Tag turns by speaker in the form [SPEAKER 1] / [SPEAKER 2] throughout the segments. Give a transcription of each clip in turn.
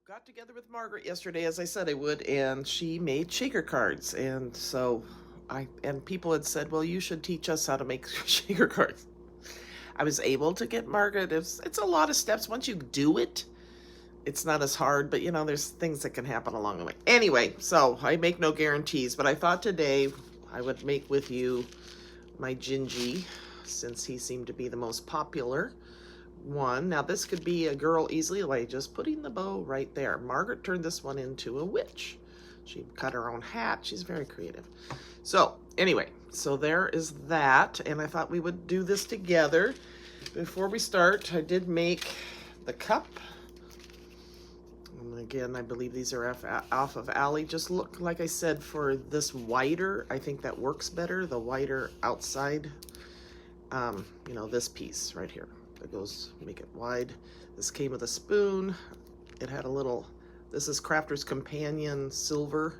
[SPEAKER 1] got together with Margaret yesterday, as I said I would, and she made shaker cards. And so people had said, well, you should teach us how to make shaker cards. I was able to get Margaret. It's a lot of steps. Once you do it, it's not as hard, but there's things that can happen along the way. Anyway, so I make no guarantees, but I thought today I would make with you my Gingy, since he seemed to be the most popular one. Now this could be a girl easily by just putting the bow right there. Margaret turned this one into a witch. She cut her own hat. She's very creative. So anyway, so there is that, and I thought we would do this together. Before we start, I did make the cup. And again, I believe these are off of Allie. Just look, like I said, for this wider, I think that works better, the wider outside, this piece right here. That goes, make it wide. This came with a spoon. It had a little, this is Crafter's Companion silver,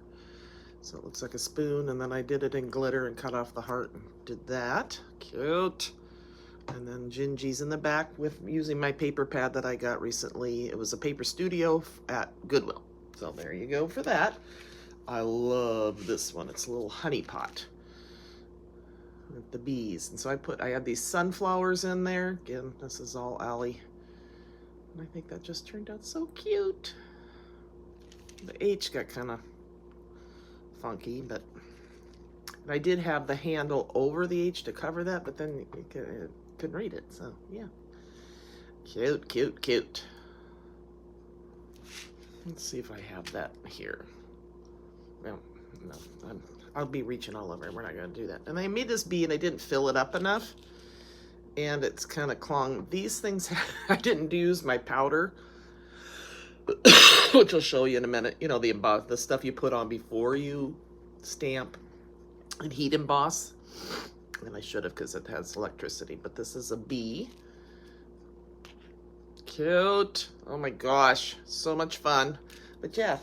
[SPEAKER 1] so it looks like a spoon. And then I did it in glitter and cut off the heart and did that. Cute. And then Gingy's in the back with using my paper pad that I got recently. It was a Paper Studio at Goodwill. So there you go for that. I love this one. It's a little honey pot with the bees. And so I had these sunflowers in there. Again, this is all Allie. And I think that just turned out so cute. The H got kind of funky, but I did have the handle over the H to cover that, but then it couldn't read it, so yeah. Cute, cute, cute. Let's see if I have that here. Well, no, I'll be reaching all over. We're not going to do that. And I made this bee and I didn't fill it up enough, and it's kind of clung. These things, I didn't use my powder, which I'll show you in a minute. The stuff you put on before you stamp and heat emboss. And I should have, because it has electricity. But this is a bee. Cute. Oh my gosh, so much fun. But yeah,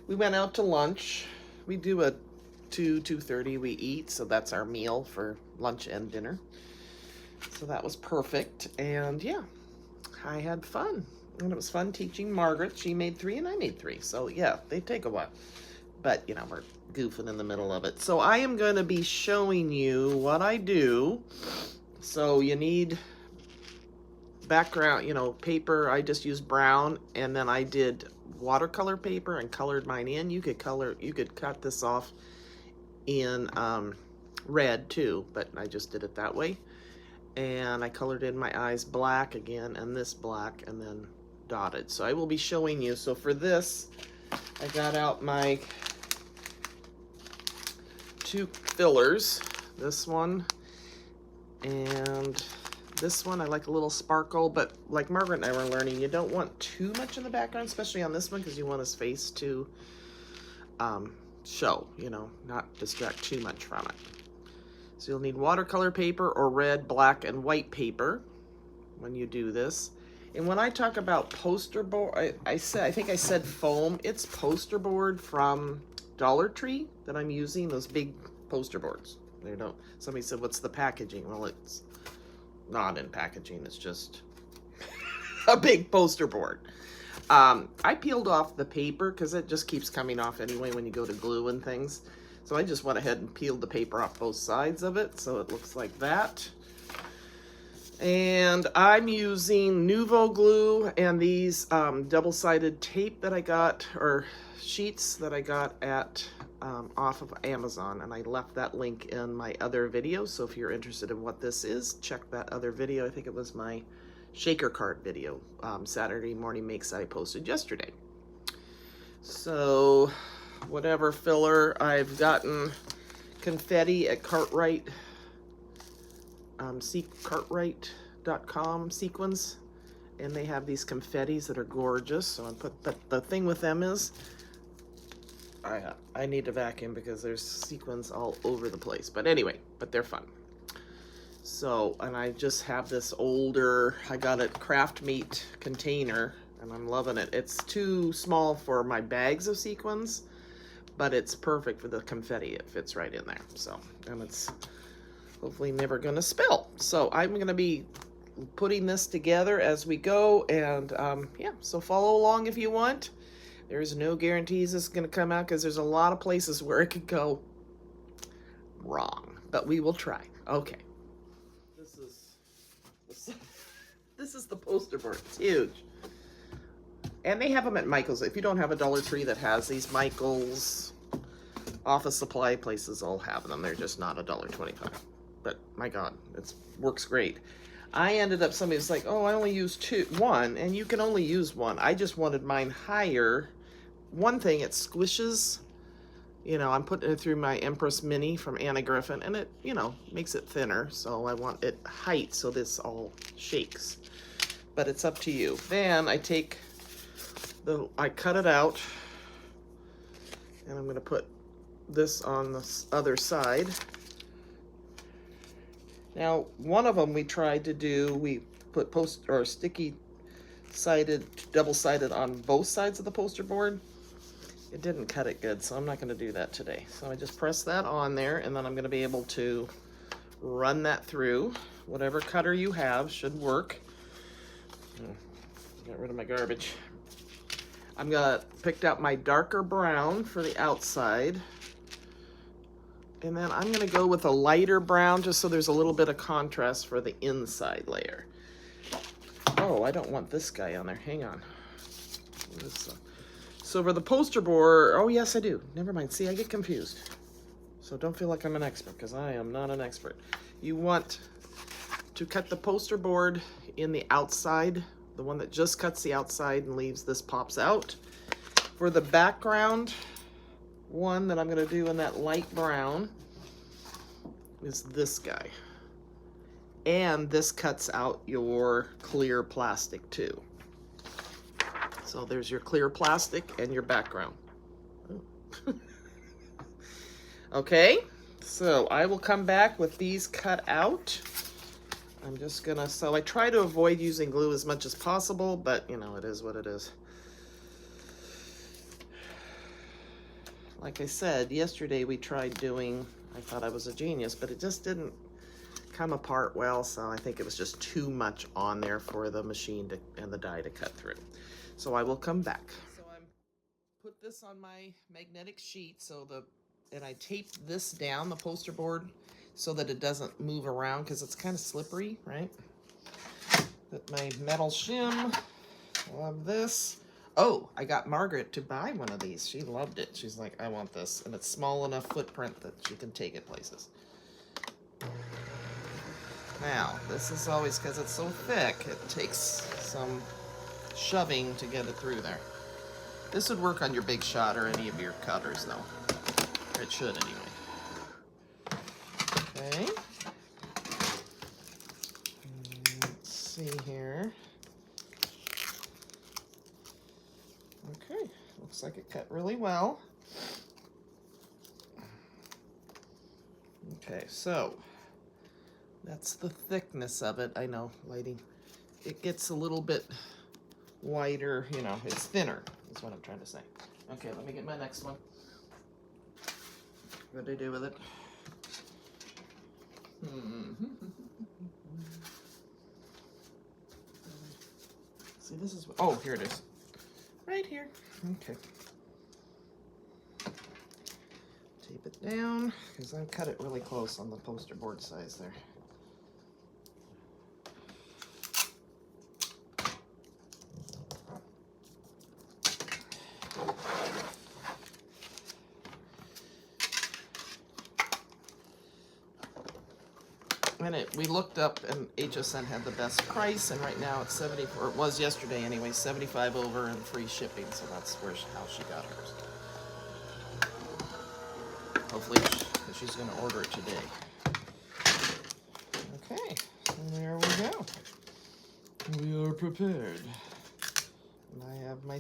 [SPEAKER 1] we went out to lunch. We do a 2:30 we eat, so that's our meal for lunch and dinner. So that was perfect. And yeah, I had fun. And it was fun teaching Margaret. She made 3 and I made 3. So yeah, they take a while. But we're goofing in the middle of it. So I am going to be showing you what I do. So you need background, paper. I just used brown, and then I did watercolor paper and colored mine in. You could cut this off in red too, but I just did it that way. And I colored in my eyes black again, and this black, and then dotted. So I will be showing you. So for this, I got out my 2 fillers, this one and this one. I like a little sparkle, but like Margaret and I were learning, you don't want too much in the background, especially on this one, because you want his face to show, not distract too much from it. So you'll need watercolor paper or red, black, and white paper when you do this. And when I talk about poster board, I think I said foam. It's poster board from Dollar Tree that I'm using, those big poster boards. Somebody said, what's the packaging? Well, it's not in packaging. It's just a big poster board. I peeled off the paper because it just keeps coming off anyway when you go to glue and things. So I just went ahead and peeled the paper off both sides of it, so it looks like that. And I'm using Nouveau glue and these double-sided tape that I got, or sheets that I got at off of Amazon, and I left that link in my other video. So if you're interested in what this is, check that other video. I think it was my shaker card video, Saturday morning makes, I posted yesterday. So whatever filler, I've gotten confetti at Cartwright. Cartwright.com sequins, and they have these confettis that are gorgeous. So but the thing with them is I need to vacuum because there's sequins all over the place. But anyway, they're fun. So, and I just have this older, I got a Craft Meat container, and I'm loving it. It's too small for my bags of sequins, but it's perfect for the confetti. It fits right in there. So, and it's hopefully never gonna spill. So I'm gonna be putting this together as we go, and yeah, so follow along if you want. There's no guarantees it's going to come out because there's a lot of places where it could go wrong. But we will try. Okay. This is the poster board. It's huge. And they have them at Michael's. If you don't have a Dollar Tree that has these, Michael's, office supply places all have them. They're just not $1.25. But my God, it works great. I ended up, somebody was like, oh, I only use one, and you can only use one. I just wanted mine higher. One thing, it squishes. You know, I'm putting it through my Empress Mini from Anna Griffin, and it, you know, makes it thinner. So I want it height so this all shakes. But it's up to you. Then I take I cut it out, and I'm going to put this on the other side. Now, one of them we tried to do, we put sticky sided, double-sided on both sides of the poster board. It didn't cut it good, so I'm not going to do that today. So I just press that on there, and then I'm going to be able to run that through. Whatever cutter you have should work. Get rid of my garbage. I'm going to pick out my darker brown for the outside. And then I'm going to go with a lighter brown just so there's a little bit of contrast for the inside layer. Oh, I don't want this guy on there. Hang on. So for the poster board, oh yes I do. Never mind. See, I get confused. So don't feel like I'm an expert, because I am not an expert. You want to cut the poster board in the outside, the one that just cuts the outside and leaves this pops out. For the background one that I'm going to do in that light brown is this guy. And this cuts out your clear plastic too. So there's your clear plastic and your background. Okay, so I will come back with these cut out. I'm just gonna, so I try to avoid using glue as much as possible, but you know, it is what it is. Like I said, yesterday we tried doing, I thought I was a genius, but it just didn't come apart well, so I think it was just too much on there for the machine and the die to cut through. So I will come back. So I put this on my magnetic sheet and I taped this down, the poster board, so that it doesn't move around because it's kind of slippery, right? Put my metal shim, love this. Oh, I got Margaret to buy one of these. She loved it. She's like, I want this. And it's small enough footprint that she can take it places. Now, this is always, because it's so thick, it takes some shoving to get it through there. This would work on your Big Shot or any of your cutters, though. It should, anyway. Okay. Let's see here. Okay, looks like it cut really well. Okay, so that's the thickness of it. I know, lighting. It gets a little bit wider, you know, it's thinner, is what I'm trying to say. Okay, let me get my next one. What do I do with it? See, this is, oh, here it is. Right here. Okay. Tape it down, because I cut it really close on the poster board size there. And we looked up, and HSN had the best price, and right now it's 70, or it was yesterday anyway, 75 over and free shipping, so that's how she got hers. Hopefully she's going to order it today. Okay, so there we go. We are prepared. And I have my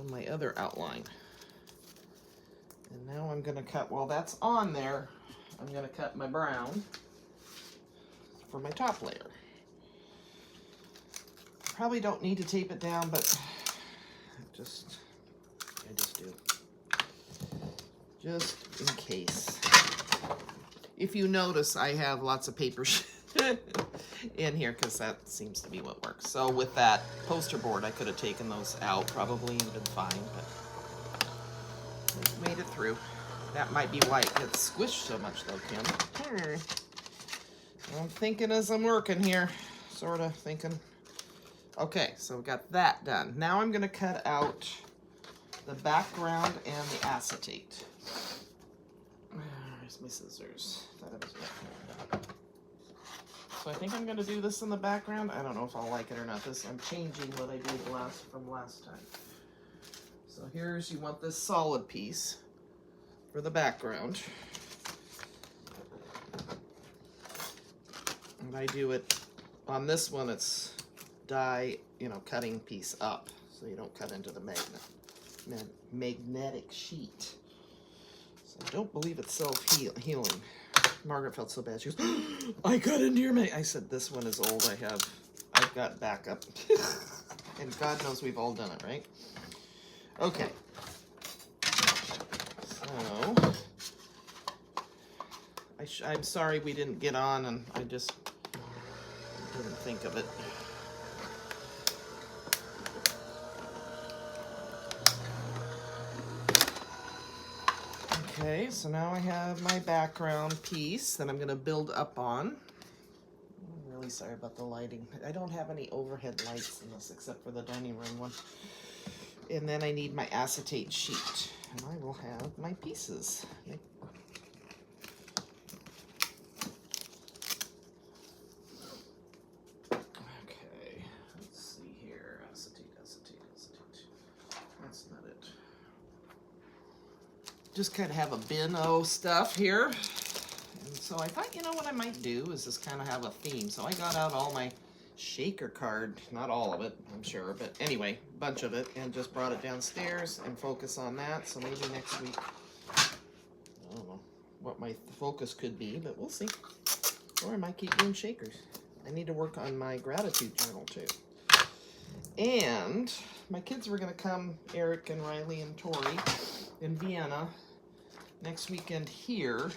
[SPEAKER 1] my other outline. And now I'm going to cut, while that's on there, I'm going to cut my brown for my top layer. Probably don't need to tape it down, but I just do. Just in case. If you notice, I have lots of paper in here because that seems to be what works. So with that poster board, I could have taken those out probably and been fine, but we made it through. That might be why it gets squished so much though, Kim. I'm thinking as I'm working here, sort of thinking. Okay, so we got that done. Now I'm gonna cut out the background and the acetate. Where's my scissors? So I think I'm gonna do this in the background. I don't know if I'll like it or not. I'm changing what I did from last time. So here's, you want this solid piece for the background. And I do it, on this one it's die, cutting piece up, so you don't cut into the magnetic sheet. So I don't believe it's self-healing. Margaret felt so bad. She goes, I cut into your I said, this one is old. I've got backup. And God knows we've all done it, right? Okay. So, I'm sorry we didn't get on, and I just didn't think of it. Okay, so now I have my background piece that I'm going to build up on. I'm really sorry about the lighting. I don't have any overhead lights in this except for the dining room one. And then I need my acetate sheet. And I will have my pieces. Okay, let's see here. Acetate. That's not it. Just kind of have a bin of stuff here. And so I thought, what I might do is just kind of have a theme. So I got out all my shaker card, not all of it, I'm sure, but anyway, a bunch of it, and just brought it downstairs and focus on that. So maybe next week, I don't know what my focus could be, but we'll see. Or I might keep doing shakers. I need to work on my gratitude journal too. And my kids were going to come, Eric and Riley and Tori, in Vienna next weekend here,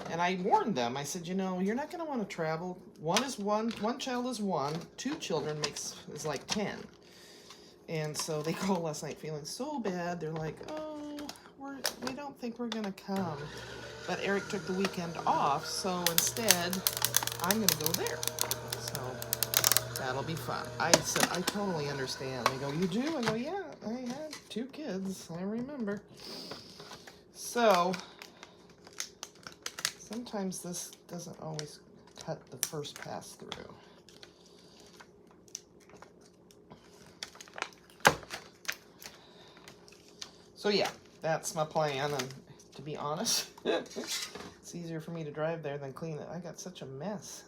[SPEAKER 1] and I warned them. I said, you're not going to want to travel. One child is one, two children is like 10. And so they called last night feeling so bad. They're like, oh, we don't think we're going to come. But Eric took the weekend off, so instead, I'm going to go there. So that'll be fun. I said, I totally understand. They go, you do? I go, yeah, I had 2 kids. I remember. So sometimes this doesn't always cut the first pass through. So yeah, that's my plan, and to be honest, it's easier for me to drive there than clean it. I got such a mess.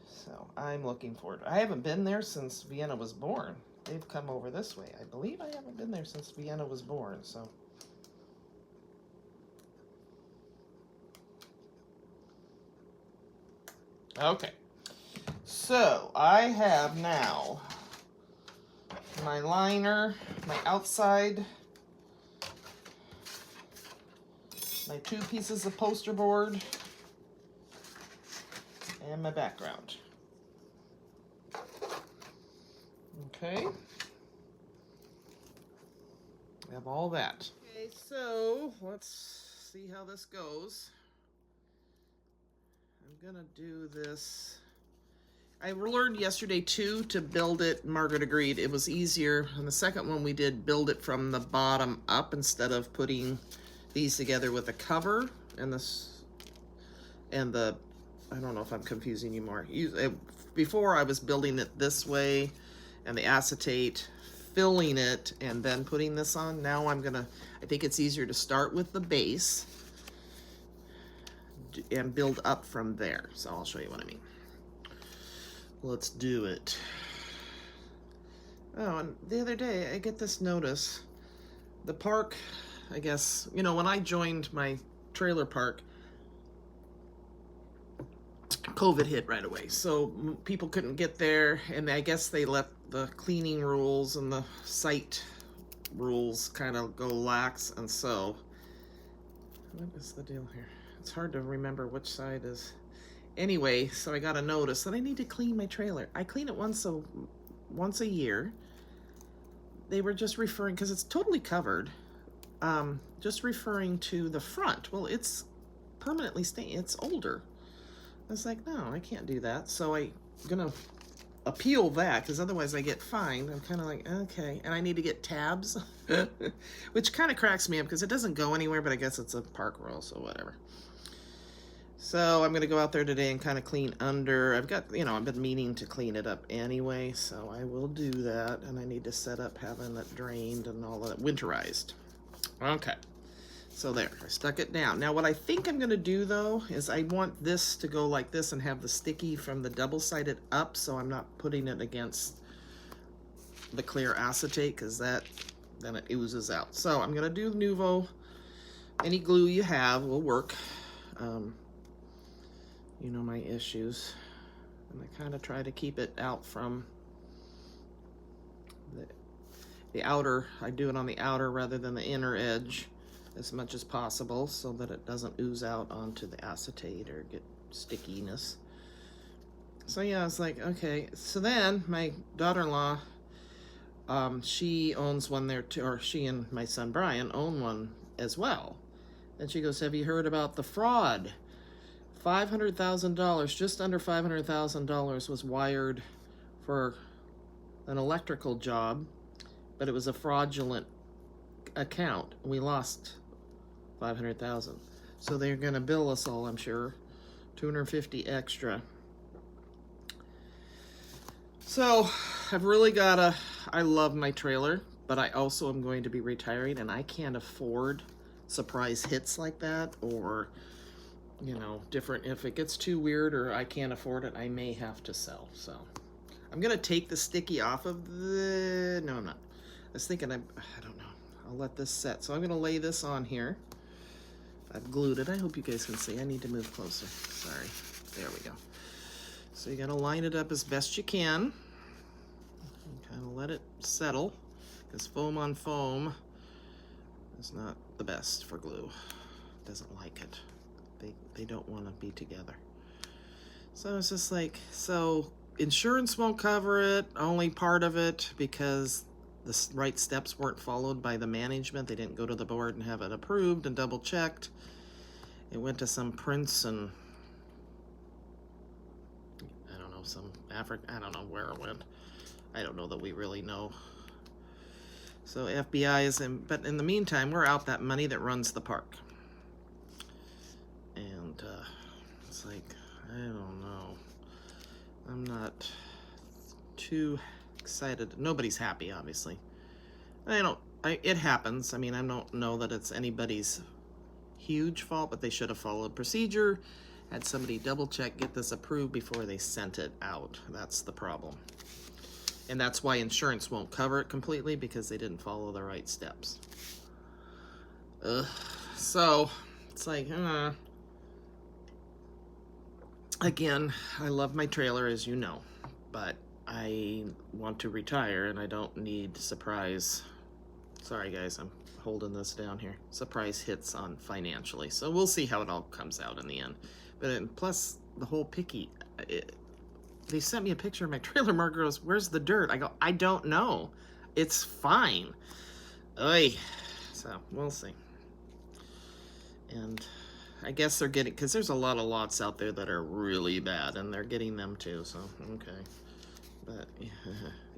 [SPEAKER 1] So I'm looking forward. I haven't been there since Vienna was born. They've come over this way. I believe I haven't been there since Vienna was born, so. Okay, so I have now my liner, my outside, my 2 pieces of poster board, and my background. Okay, I have all that. Okay, so let's see how this goes. I'm gonna do this. I learned yesterday too to build it. Margaret agreed it was easier. On the second one we did build it from the bottom up instead of putting these together with the cover and the I don't know if I'm confusing you more. Before I was building it this way and the acetate, filling it, and then putting this on. Now I think it's easier to start with the base and build up from there. So I'll show you what I mean. Let's do it. Oh, and the other day I get this notice. The park, I guess, when I joined my trailer park, COVID hit right away. So people couldn't get there, and I guess they let the cleaning rules and the site rules kind of go lax, and so what is the deal here? It's hard to remember which side is. Anyway, so I got a notice that I need to clean my trailer. I clean it once a year. They were just referring, because it's totally covered, just referring to the front. Well, it's permanently staying. It's older. I was like, no, I can't do that. So I'm gonna appeal that, because otherwise I get fined. I'm kind of like, okay. And I need to get tabs, which kind of cracks me up because it doesn't go anywhere, but I guess it's a park rule, so whatever. So I'm going to go out there today and kind of clean under. I've got, I've been meaning to clean it up anyway, so I will do that. And I need to set up having it drained and all that, winterized. Okay. So there, I stuck it down. Now what I think I'm going to do though is I want this to go like this and have the sticky from the double-sided up, so I'm not putting it against the clear acetate, because then it oozes out. So I'm going to do Nuvo. Any glue you have will work. You know my issues. And I kind of try to keep it out from the outer. I do it on the outer rather than the inner edge as much as possible, so that it doesn't ooze out onto the acetate or get stickiness. So yeah, I was like, okay. So then my daughter-in-law, she owns one there too, or she and my son Brian own one as well. And she goes, have you heard about the fraud? $500,000, just under $500,000 was wired for an electrical job, but it was a fraudulent account. We lost $500,000. So they're going to bill us all, I'm sure, $250 extra. So I've really got I love my trailer, but I also am going to be retiring, and I can't afford surprise hits like that, or, different. If it gets too weird or I can't afford it, I may have to sell. So I'm going to take the sticky off of no, I'm not. I was thinking, I don't know. I'll let this set. So I'm going to lay this on here. I've glued it. I hope you guys can see. I need to move closer. Sorry. There we go. So you got to line it up as best you can. And kind of let it settle, because foam on foam is not the best for glue. It doesn't like it. They don't want to be together. So it's just like, so insurance won't cover it, only part of it, because the right steps weren't followed by the management. They didn't go to the board and have it approved and double checked. It went to some prince and I don't know, some African, I don't know where it went. I don't know that we really know. So FBI is in, but in the meantime, we're out that money that runs the park. And it's like, I don't know. I'm not too excited. Nobody's happy, obviously. It happens. I mean, I don't know that it's anybody's huge fault, but they should have followed procedure, had somebody double check, get this approved before they sent it out. That's the problem. And that's why insurance won't cover it completely, because they didn't follow the right steps. So it's like, again, I love my trailer, as you know, but I want to retire and I don't need surprise. Sorry guys, I'm holding this down here. Surprise hits on financially. So we'll see how it all comes out in the end. But plus the whole picky, they sent me a picture of my trailer. Mark goes, where's the dirt? I go, I don't know. It's fine. Oy. So we'll see. And I guess they're getting, because there's a lot of lots out there that are really bad, and they're getting them too, so, okay. But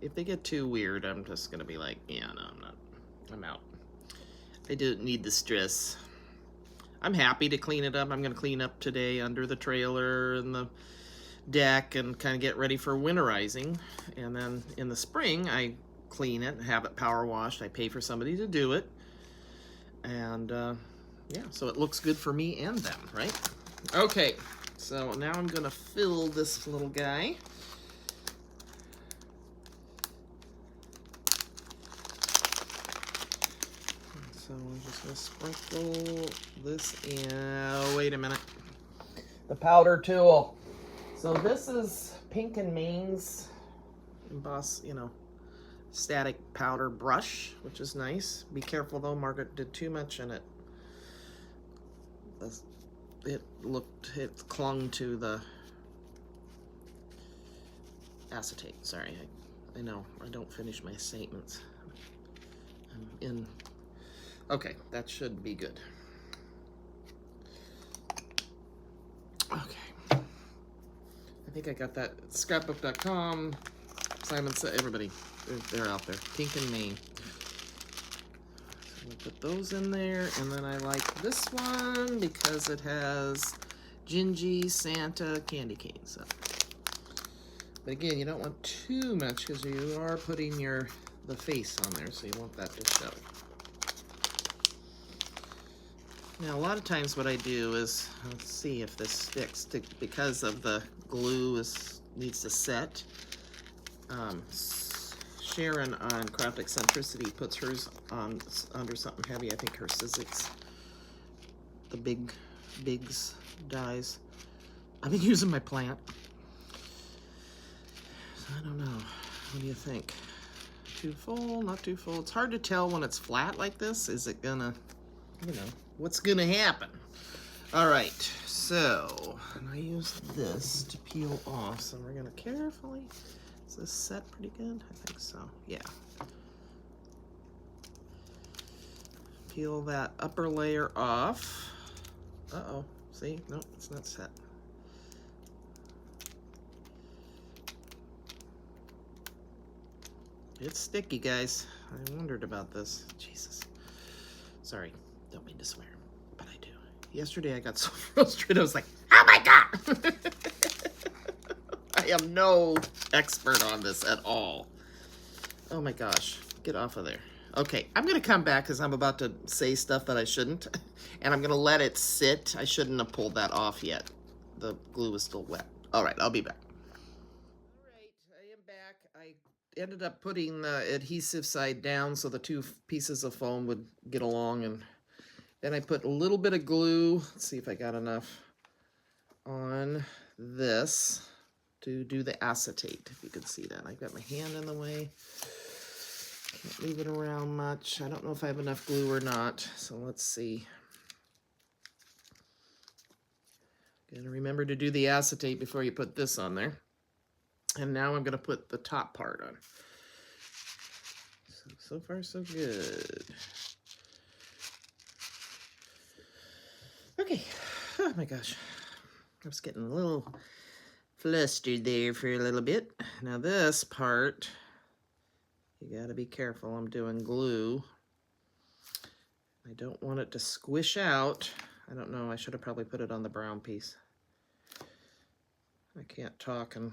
[SPEAKER 1] if they get too weird, I'm just going to be like, yeah, no, I'm not. I'm out. I don't need the stress. I'm happy to clean it up. I'm going to clean up today under the trailer and the deck and kind of get ready for winterizing. And then in the spring, I clean it and have it power washed. I pay for somebody to do it. And, yeah, so it looks good for me and them, right? Okay, so now I'm going to fill this little guy. So I'm just going to sprinkle this in. Oh, wait a minute. The powder tool. So this is Pink and Main's emboss, static powder brush, which is nice. Be careful though, Margaret did too much in it. It clung to the acetate. Sorry, I know I don't finish my statements. I'm in. Okay, that should be good. Okay. I think I got that. Scrapbook.com. Simon said, everybody, they're out there. Pink and Maine. So I'm gonna put those in there, and then I like this one because it has Gingy, Santa, candy cane. So, but again, you don't want too much because you are putting the face on there, so you want that to show. Now, a lot of times what I do is, let's see if this sticks, because of the glue needs to set. Sharon on Craft Eccentricity puts hers on under something heavy. I think her Sizzix, the bigs dies. I've been using my plant. So I don't know. What do you think? Too full, not too full? It's hard to tell when it's flat like this. Is it gonna, what's gonna happen? All right, so I use this to peel off, so we're gonna carefully. Is this set pretty good? I think so, yeah. Peel that upper layer off. Uh-oh, see? Nope, it's not set. It's sticky, guys. I wondered about this. Jesus. Sorry, don't mean to swear, but I do. Yesterday I got so frustrated, I was like, oh my God! I am no expert on this at all. Oh my gosh, get off of there. Okay, I'm gonna come back because I'm about to say stuff that I shouldn't, and I'm gonna let it sit. I shouldn't have pulled that off yet. The glue is still wet. All right, I'll be back. All right, I am back. I ended up putting the adhesive side down so the two pieces of foam would get along, and then I put a little bit of glue. Let's see if I got enough on this to do the acetate, if you can see that. I've got my hand in the way. Can't move it around much. I don't know if I have enough glue or not, so let's see. Gotta remember to do the acetate before you put this on there. And now I'm gonna put the top part on. So far so good. Okay, oh my gosh. I was getting a little flustered there for a little bit. Now this part, you gotta be careful. I'm doing glue. I don't want it to squish out. I don't know, I should have probably put it on the brown piece. I can't talk and...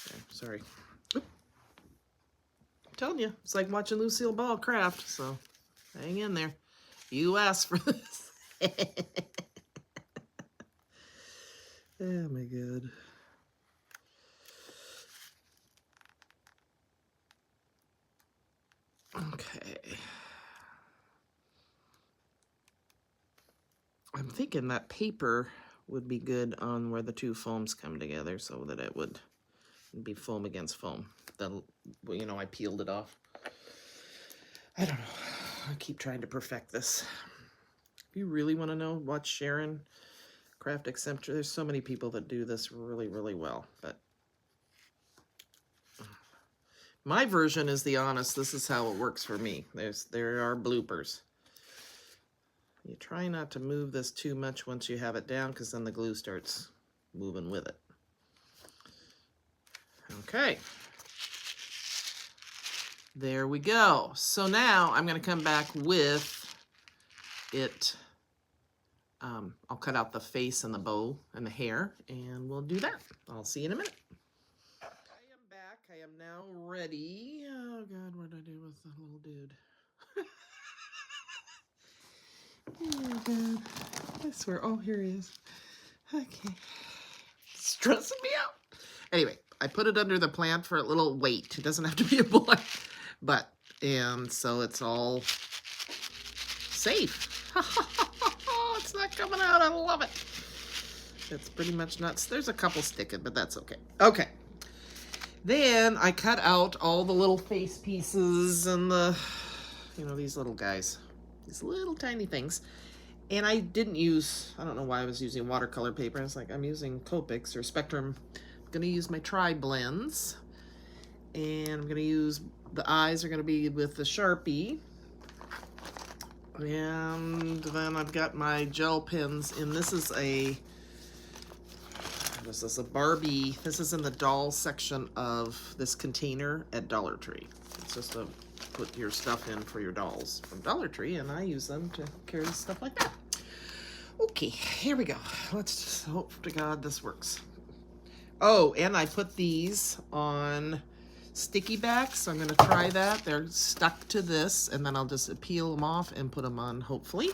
[SPEAKER 1] Okay, sorry. Oop. I'm telling you, it's like watching Lucille Ball craft, so hang in there. You asked for this. Oh my God. Okay. I'm thinking that paper would be good on where the two foams come together so that it would be foam against foam. Then, I peeled it off. I don't know. I keep trying to perfect this. If you really want to know, watch Sharon Craft Eccentric. There's so many people that do this really, really well, but my version is the honest. This is how it works for me. There are bloopers. You try not to move this too much once you have it down, because then the glue starts moving with it. Okay. There we go. So now I'm going to come back with it. I'll cut out the face and the bow and the hair, and we'll do that. I'll see you in a minute. I am back. I am now ready. Oh God, what did I do with the little dude? Oh God, I swear. Oh, here he is. Okay. Stressing me out. Anyway, I put it under the plant for a little weight. It doesn't have to be a bullet, but, and so it's all safe. It's not coming out. I love it. It's pretty much nuts. There's a couple sticking, but that's okay. Okay. Then I cut out all the little face pieces and the, these little guys. These little tiny things. And I didn't use, I don't know why I was using watercolor paper. I was like, I'm using Copics or Spectrum gonna use my tri-blends, and I'm gonna use, the eyes are gonna be with the Sharpie. And then I've got my gel pens, and this is a, what is this, a Barbie, this is in the doll section of this container at Dollar Tree. It's just to put your stuff in for your dolls from Dollar Tree, and I use them to carry stuff like that. Okay, here we go. Let's just hope to God this works. Oh, and I put these on sticky backs, so I'm going to try that. They're stuck to this, and then I'll just peel them off and put them on, hopefully.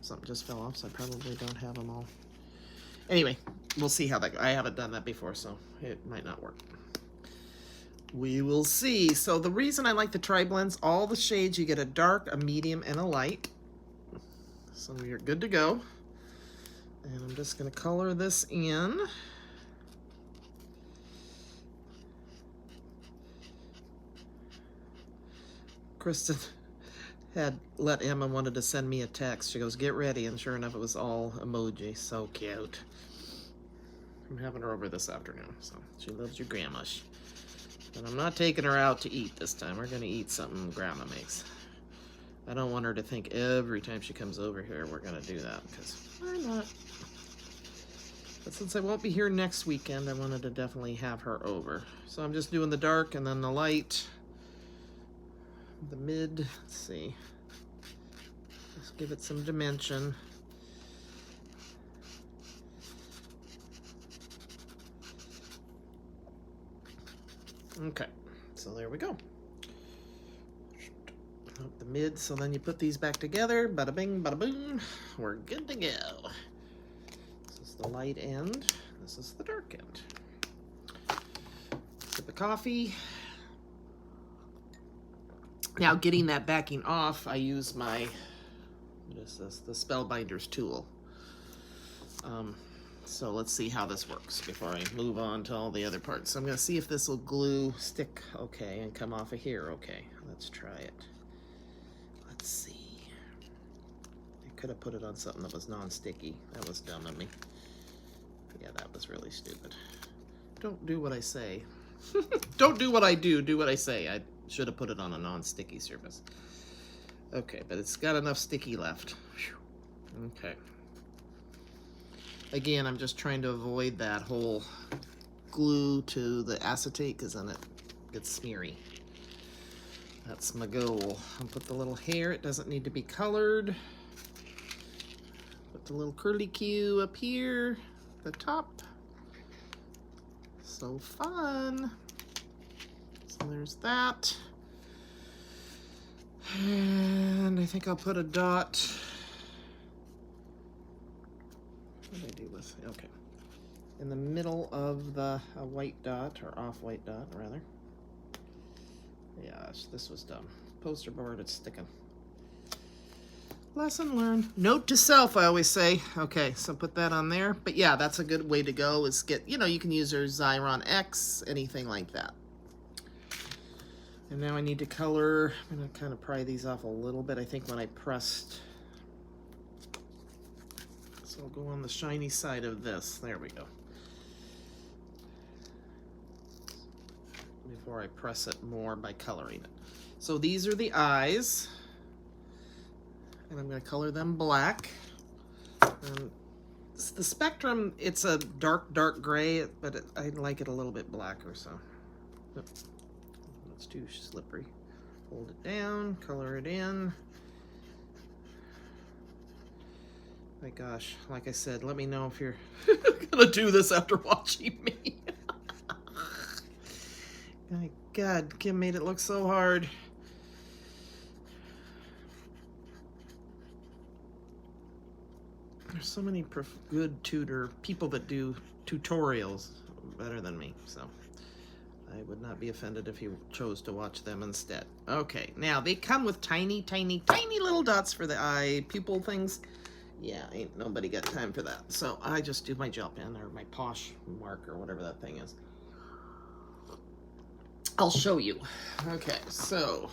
[SPEAKER 1] Something just fell off, so I probably don't have them all. Anyway, we'll see how that goes. I haven't done that before, so it might not work. We will see. So the reason I like the tri-blends, all the shades, you get a dark, a medium, and a light. So you're good to go. And I'm just going to color this in. Kristen had let Emma wanted to send me a text. She goes, get ready, and sure enough, it was all emoji. So cute. I'm having her over this afternoon, so she loves your grandma-ish. But I'm not taking her out to eat this time. We're going to eat something Grandma makes. I don't want her to think every time she comes over here we're going to do that, because why not? But since I won't be here next weekend, I wanted to definitely have her over. So I'm just doing the dark and then the light. The mid, let's see. Just give it some dimension. Okay, so there we go. Up the mid, so then you put these back together. Bada bing, bada boom. We're good to go. This is the light end. This is the dark end. Sip of coffee. Now, getting that backing off, I use my, what is this? The Spellbinder's tool. So let's see how this works before I move on to all the other parts. So I'm going to see if this will glue, stick okay, and come off of here okay. Let's try it. Let's see. I could have put it on something that was non-sticky. That was dumb of me. Yeah, that was really stupid. Don't do what I say. Don't do what I do what I say. I should have put it on a non-sticky surface. Okay, but it's got enough sticky left. Whew. Okay. Again, I'm just trying to avoid that whole glue to the acetate, because then it gets smeary. That's my goal. I'll put the little hair. It doesn't need to be colored. Put the little curly Q up here, the top. So fun. So there's that. And I think I'll put a dot. What did I do with? Okay. In the middle of the white dot, or off-white dot, rather. Yeah, this was dumb. Poster board, it's sticking. Lesson learned. Note to self, I always say. Okay, so put that on there. But yeah, that's a good way to go, is get, you know, you can use your Xyron X, anything like that. And now I need to color. I'm going to kind of pry these off a little bit. I think when I pressed. So I'll go on the shiny side of this. There we go. Before I press it more by coloring it. So these are the eyes. And I'm going to color them black. The spectrum, it's a dark gray, but I like it a little bit blacker, so. It's too slippery. Hold it down, color it in. My gosh, like I said, let me know if you're gonna do this after watching me. My God, Kim made it look so hard. There's so many good people that do tutorials better than me, so I would not be offended if you chose to watch them instead. Okay, now they come with tiny little dots for the eye pupil things. Yeah, ain't nobody got time for that. So I just do my gel pen, or my Posh marker, whatever that thing is. I'll show you. Okay, so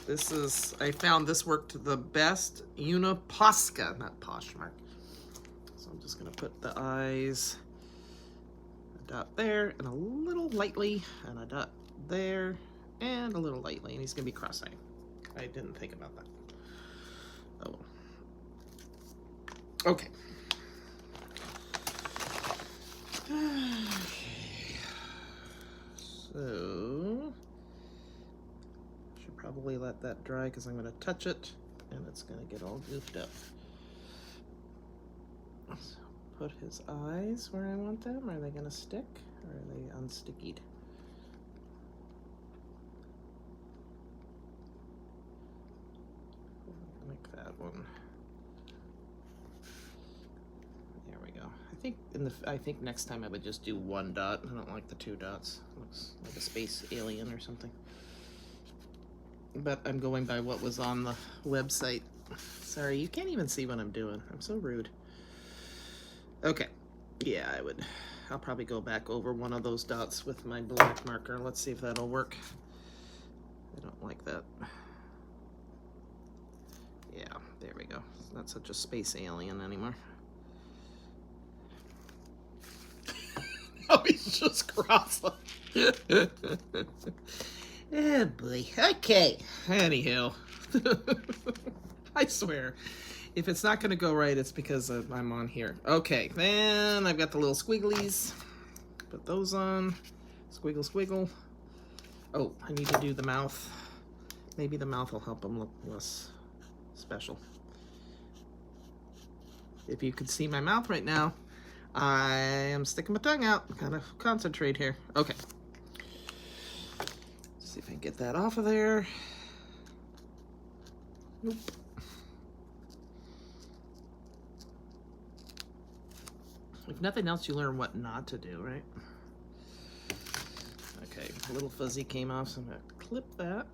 [SPEAKER 1] this is, I found this worked the best. Uniposca, not Poshmark. So I'm just gonna put the eyes, a dot there, and a little lightly, and a dot there, and a little lightly, and he's gonna be cross-eyed. I didn't think about that. Oh. Okay. So, should probably let that dry because I'm going to touch it and it's going to get all goofed up. So put his eyes where I want them. Are they going to stick or are they unstickied? Like that one. There we go. I think next time I would just do one dot. I don't like the two dots. It looks like a space alien or something. But I'm going by what was on the website. Sorry, you can't even see what I'm doing. I'm so rude. Okay. Yeah, I'll probably go back over one of those dots with my black marker. Let's see if that'll work. I don't like that. Yeah, there we go. It's not such a space alien anymore. Oh, he's just cross. Oh boy. Okay. Anywho. I swear. If it's not going to go right, it's because I'm on here. Okay. Then I've got the little squigglies. Put those on. Squiggle, squiggle. Oh, I need to do the mouth. Maybe the mouth will help them look less special. If you could see my mouth right now, I am sticking my tongue out. Gotta concentrate here. Okay. Let's see if I can get that off of there. Nope. If nothing else, you learn what not to do, right? Okay, a little fuzzy came off, so I'm gonna clip that.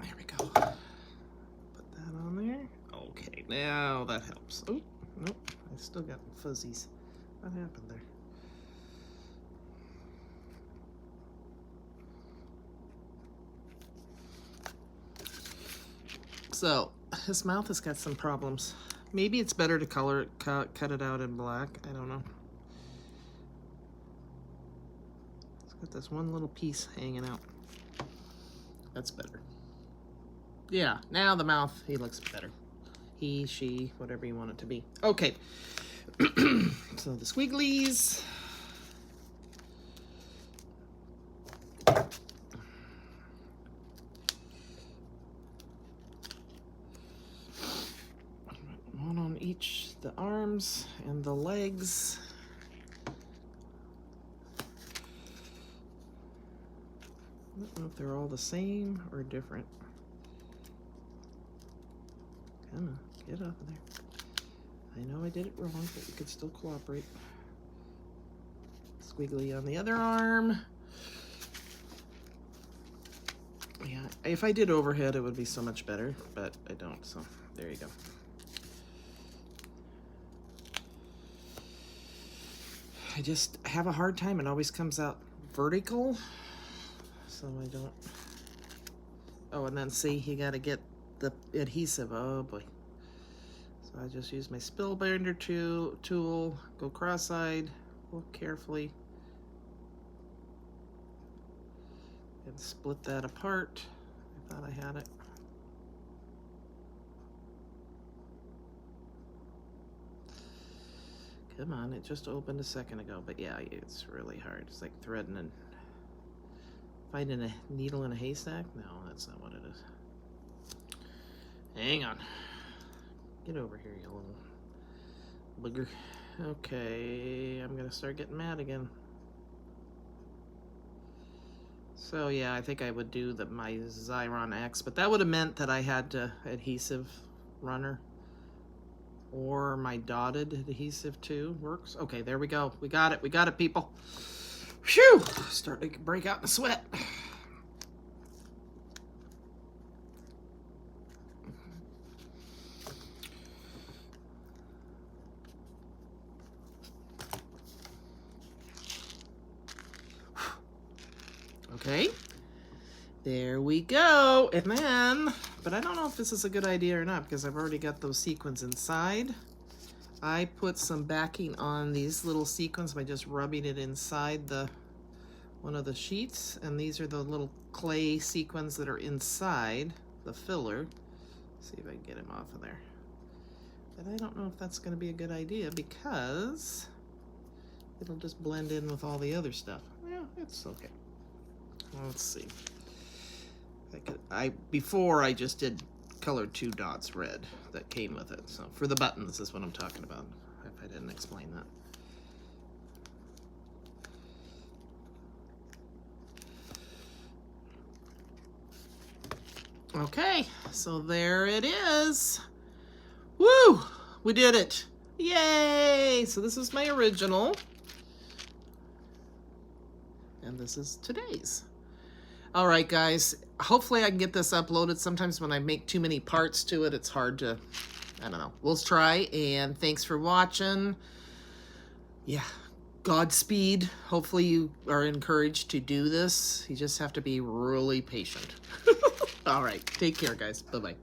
[SPEAKER 1] There we go. Put that on there. Okay, now that helps. Oh, nope, I still got fuzzies. What happened there? So, his mouth has got some problems. Maybe it's better to color it, cut it out in black. I don't know. It's got this one little piece hanging out. That's better. Yeah, now the mouth, he looks better. He, she, whatever you want it to be. Okay. So the squigglies. One on each, the arms and the legs. I don't know if they're all the same or different. Come on, get up there. I know I did it wrong, but you could still cooperate. Squiggly on the other arm. Yeah, if I did overhead, it would be so much better, but I don't, so there you go. I just have a hard time. It always comes out vertical, so I don't. Oh, and then see, you got to get the adhesive. Oh boy. So I just use my spill binder tool, go cross-eyed, look carefully, and split that apart. I thought I had it. Come on, it just opened a second ago, but yeah, it's really hard. It's like threading and finding a needle in a haystack. No, that's not what it is. Hang on. Get over here, you little booger. Okay, I'm gonna start getting mad again. So yeah, I think I would do my Xyron X, but that would have meant that I had to adhesive runner. Or my dotted adhesive too works. Okay, there we go. We got it, people. Phew! Starting to break out in a sweat. Okay, there we go. And then, but I don't know if this is a good idea or not because I've already got those sequins inside. I put some backing on these little sequins by just rubbing it inside one of the sheets, and these are the little clay sequins that are inside the filler. See if I can get him off of there. But I don't know if that's going to be a good idea because it'll just blend in with all the other stuff. Yeah, it's okay. Let's see. Before I just did colored 2 dots red that came with it. So for the buttons is what I'm talking about, if I didn't explain that. Okay, so there it is. Woo! We did it. Yay! So this is my original. And this is today's. All right, guys. Hopefully I can get this uploaded. Sometimes when I make too many parts to it, it's hard to, I don't know. We'll try, and thanks for watching. Yeah, Godspeed. Hopefully you are encouraged to do this. You just have to be really patient. All right, take care, guys. Bye-bye.